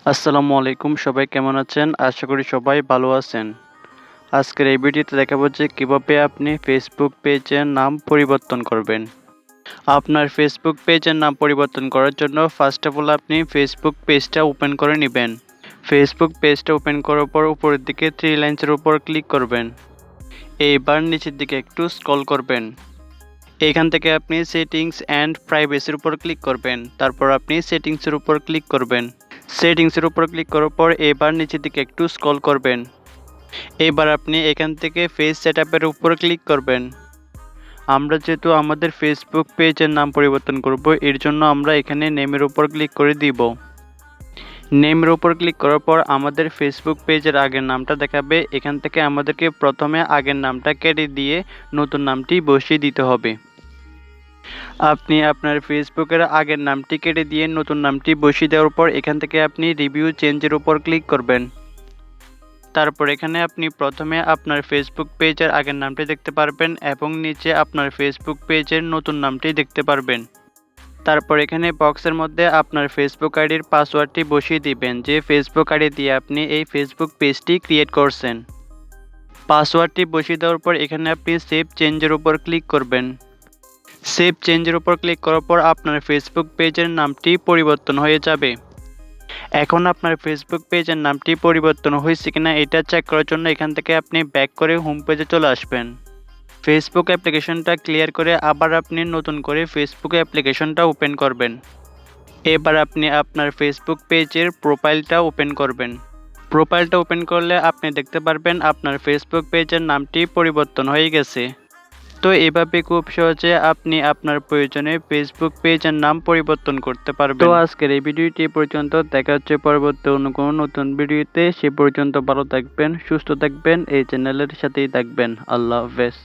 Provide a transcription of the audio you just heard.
আসসালামু আলাইকুম, সবাই কেমন আছেন? আশা করি সবাই ভালো আছেন। আজকের এই ভিডিওতে দেখাবো যে কিভাবে আপনি ফেসবুক পেজের নাম পরিবর্তন করবেন। আপনার ফেসবুক পেজের নাম পরিবর্তন করার জন্য ফার্স্ট অফ অল আপনি ফেসবুক পেজটা ওপেন করে নেবেন। ফেসবুক পেজটা ওপেন করার পর উপরের দিকে থ্রি লাইন্সের উপর ক্লিক করবেন। এইবার নিচের দিকে একটু স্ক্রল করবেন। এখান থেকে আপনি সেটিংস অ্যান্ড প্রাইভেসির উপর ক্লিক করবেন। তারপর আপনি সেটিংসের উপর ক্লিক করবেন। সেটিংসের উপর ক্লিক করার পর এবার নিচের দিকে একটু স্ক্রল করবেন। এবার আপনি এখান থেকে পেজ সেটআপের উপর ক্লিক করবেন। আমরা যেহেতু আমাদের ফেসবুক পেজের নাম পরিবর্তন করব, এর জন্য আমরা এখানে নেমের উপর ক্লিক করে দিব। নেমের উপর ক্লিক করার পর আমাদের ফেসবুক পেজের আগের নামটা দেখাবে। এখান থেকে আমাদেরকে প্রথমে আগের নামটা কেটে দিয়ে নতুন নামটি বসিয়ে দিতে হবে। আপনি আপনার ফেসবুকের আগের নামটি কেটে দিয়ে নতুন নামটি বসিয়ে দেওয়ার পর এখান থেকে আপনি রিভিউ চেঞ্জের উপর ক্লিক করবেন। তারপর এখানে আপনি প্রথমে আপনার ফেসবুক পেজের আগের নামটি দেখতে পারবেন এবং নিচে আপনার ফেসবুক পেজের নতুন নামটি দেখতে পারবেন। তারপর এখানে বক্সের মধ্যে আপনার ফেসবুক আইডির পাসওয়ার্ডটি বসিয়ে দিবেন, যে ফেসবুক আইডি দিয়ে আপনি এই ফেসবুক পেজটি ক্রিয়েট করছেন। পাসওয়ার্ডটি বসিয়ে দেওয়ার পর এখানে আপনি সেভ চেঞ্জের উপর ক্লিক করবেন। সেভ চেঞ্জের উপর ক্লিক করার পর আপনার ফেসবুক পেজের নামটি পরিবর্তন হয়ে যাবে। এখন আপনার ফেসবুক পেজের নামটি পরিবর্তন হয়েছে কিনা এটা চেক করার জন্য এখান থেকে আপনি ব্যাক করে হোম পেজে চলে আসবেন। ফেসবুক অ্যাপ্লিকেশনটা ক্লিয়ার করে আবার আপনি নতুন করে ফেসবুক অ্যাপ্লিকেশনটা ওপেন করবেন। এবার আপনি আপনার ফেসবুক পেজের প্রোফাইলটা ওপেন করবেন। প্রোফাইলটা ওপেন করলে আপনি দেখতে পারবেন আপনার ফেসবুক পেজের নামটি পরিবর্তন হয়ে গেছে। তো এভাবে খুব সহজে আপনি আপনার প্রয়োজনে ফেসবুক পেজের নাম পরিবর্তন করতে পারবেন। তো আজকের এই ভিডিওটি পর্যন্ত, দেখা হচ্ছে পরবর্তী অন্য কোনো নতুন ভিডিওতে। সে পর্যন্ত ভালো থাকবেন, সুস্থ থাকবেন, এই চ্যানেলের সাথেই থাকবেন। আল্লাহ হাফেজ।